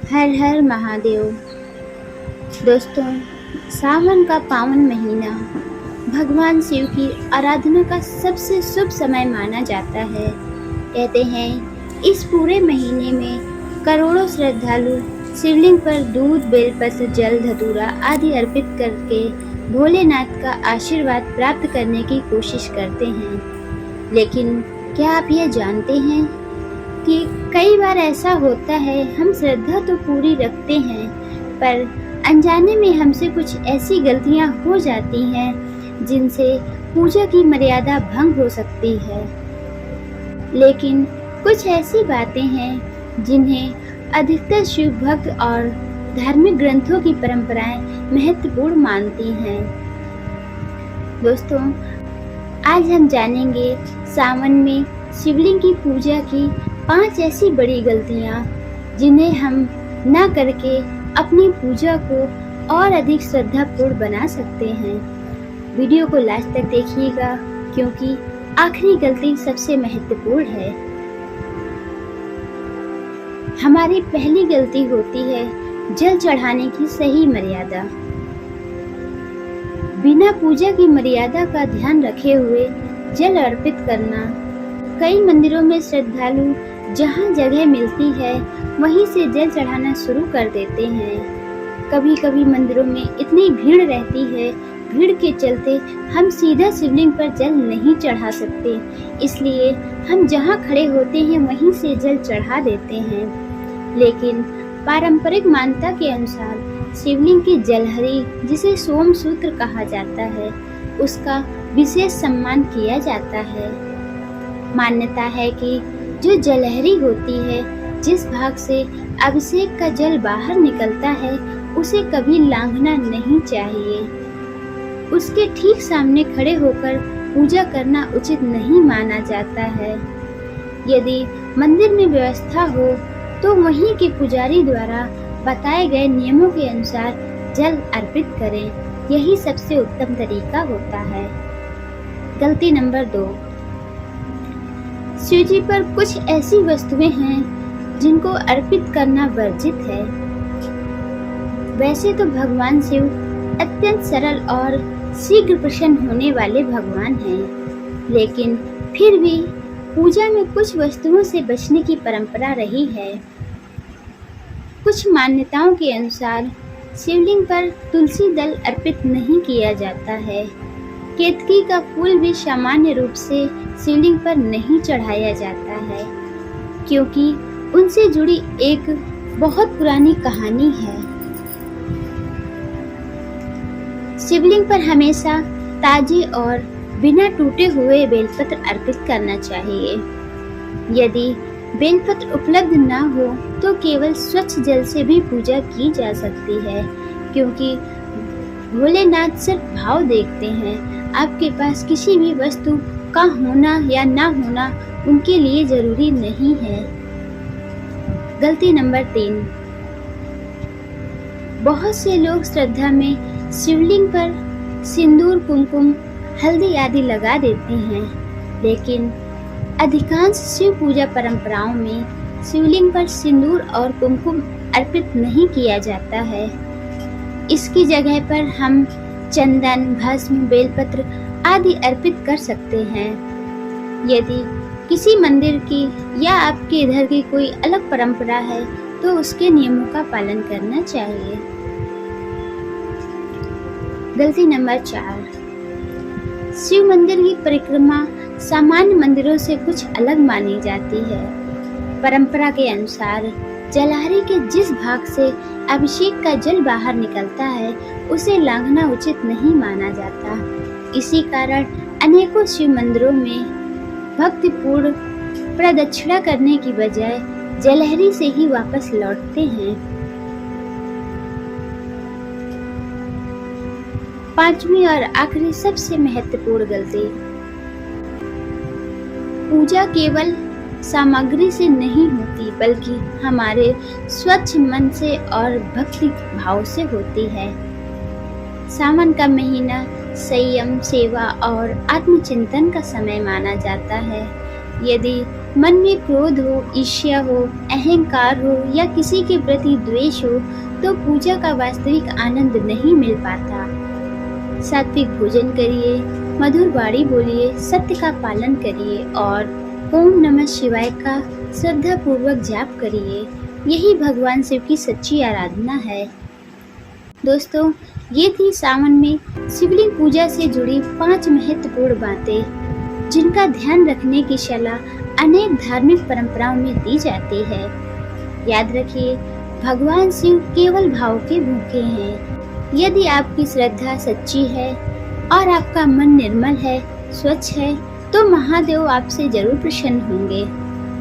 हर हर महादेव। दोस्तों, सावन का पावन महीना भगवान शिव की आराधना का सबसे शुभ समय माना जाता है। कहते हैं इस पूरे महीने में करोड़ों श्रद्धालु शिवलिंग पर दूध, बेलपत्र, जल, धतूरा आदि अर्पित करके भोलेनाथ का आशीर्वाद प्राप्त करने की कोशिश करते हैं। लेकिन क्या आप यह जानते हैं कि कई बार ऐसा होता है, हम श्रद्धा तो पूरी रखते हैं पर अनजाने में हमसे कुछ ऐसी गलतियां हो जाती हैं जिनसे पूजा की मर्यादा भंग हो सकती है। लेकिन कुछ ऐसी बातें हैं जिन्हें अधिकतर शिव भक्त और धार्मिक ग्रंथों की परंपराएं महत्वपूर्ण मानती हैं। दोस्तों, आज हम जानेंगे सावन में शिवलिंग की पूजा की 5 ऐसी बड़ी गलतियां जिन्हें हम न करके अपनी पूजा को और अधिक श्रद्धापूर्ण बना सकते हैं। वीडियो को लास्ट तक देखिएगा क्योंकि आखिरी गलती सबसे महत्वपूर्ण है। हमारी पहली गलती होती है जल चढ़ाने की सही मर्यादा। बिना पूजा की मर्यादा का ध्यान रखे हुए जल अर्पित करना। कई मंदिरों में श्रद्धालु जहां जगह मिलती है वहीं से जल चढ़ाना शुरू कर देते हैं। कभी कभी मंदिरों में इतनी भीड़ रहती है, भीड़ के चलते हम सीधा शिवलिंग पर जल नहीं चढ़ा सकते, इसलिए हम जहां खड़े होते हैं वहीं से जल चढ़ा देते हैं। लेकिन पारंपरिक मान्यता के अनुसार शिवलिंग की जलहरी, जिसे सोमसूत्र कहा जाता है, उसका विशेष सम्मान किया जाता है। मान्यता है कि जो जलहरी होती है, जिस भाग से अभिषेक का जल बाहर निकलता है, उसे कभी लांघना नहीं चाहिए। उसके ठीक सामने खड़े होकर पूजा करना उचित नहीं माना जाता है। यदि मंदिर में व्यवस्था हो तो वहीं के पुजारी द्वारा बताए गए नियमों के अनुसार जल अर्पित करें, यही सबसे उत्तम तरीका होता है। गलती नंबर 2, शिव जी पर कुछ ऐसी वस्तुएं हैं जिनको अर्पित करना वर्जित है। वैसे तो भगवान शिव अत्यंत सरल और शीघ्र प्रसन्न होने वाले भगवान हैं, लेकिन फिर भी पूजा में कुछ वस्तुओं से बचने की परंपरा रही है। कुछ मान्यताओं के अनुसार शिवलिंग पर तुलसी दल अर्पित नहीं किया जाता है। केतकी का फूल भी सामान्य रूप से शिवलिंग पर नहीं चढ़ाया जाता है, क्योंकि उनसे जुड़ी एक बहुत पुरानी कहानी है। शिवलिंग पर हमेशा ताजे और बिना टूटे हुए बेलपत्र अर्पित करना चाहिए। यदि बेलपत्र उपलब्ध न हो तो केवल स्वच्छ जल से भी पूजा की जा सकती है, क्योंकि भोलेनाथ सिर्फ भाव देखते हैं। आपके पास किसी भी वस्तु का होना या ना होना उनके लिए जरूरी नहीं है। गलती नंबर 3, बहुत से लोग श्रद्धा में शिवलिंग पर सिंदूर, कुमकुम, हल्दी आदि लगा देते हैं, लेकिन अधिकांश शिव पूजा परंपराओं में शिवलिंग पर सिंदूर और कुमकुम अर्पित नहीं किया जाता है। इसकी जगह पर हम चंदन, भस्म, बेलपत्र आदि अर्पित कर सकते हैं। यदि किसी मंदिर की या आपके इधर की कोई अलग परंपरा है तो उसके नियमों का पालन करना चाहिए। गलती नंबर 4, शिव मंदिर की परिक्रमा सामान्य मंदिरों से कुछ अलग मानी जाती है। परंपरा के अनुसार जलहरी के जिस भाग से अभिषेक का जल बाहर निकलता है उसे लांघना उचित नहीं माना जाता। इसी कारण अनेकों शिव मंदिरों में भक्तिपूर्ण प्रदक्षिणा करने की बजाय जलहरी से ही वापस लौटते हैं। 5वीं और आखिरी सबसे महत्वपूर्ण गलती, पूजा केवल सामग्री से नहीं होती बल्कि हमारे स्वच्छ मन से और भक्ति भाव से होती है। सावन का महीना संयम, सेवा और आत्मचिंतन का समय माना जाता है। यदि मन में क्रोध हो, ईर्ष्या हो, अहंकार हो या किसी के प्रति द्वेष हो तो पूजा का वास्तविक आनंद नहीं मिल पाता। सात्विक भोजन करिए, मधुर वाणी बोलिए, सत्य का पालन करिए और ओम नमः शिवाय का श्रद्धा पूर्वक जाप करिए। यही भगवान शिव की सच्ची आराधना है। दोस्तों, ये थी सावन में शिवलिंग पूजा से जुड़ी 5 महत्वपूर्ण बातें जिनका ध्यान रखने की सलाह अनेक धार्मिक परंपराओं में दी जाती है। याद रखिए, भगवान शिव केवल भाव के भूखे हैं। यदि आपकी श्रद्धा सच्ची है और आपका मन निर्मल है, स्वच्छ है, तो महादेव आपसे जरूर प्रसन्न होंगे।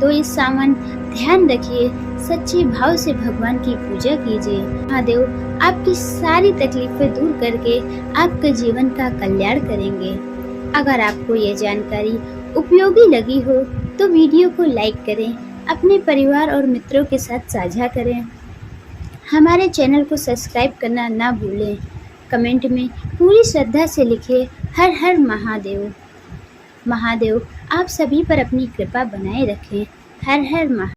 तो इस सावन ध्यान रखिए, सच्चे भाव से भगवान की पूजा कीजिए। महादेव आपकी सारी तकलीफें दूर करके आपके जीवन का कल्याण करेंगे। अगर आपको ये जानकारी उपयोगी लगी हो तो वीडियो को लाइक करें, अपने परिवार और मित्रों के साथ साझा करें। हमारे चैनल को सब्सक्राइब करना ना भूलें। कमेंट में पूरी श्रद्धा से लिखें हर हर महादेव। महादेव आप सभी पर अपनी कृपा बनाए रखें। हर हर महादेव।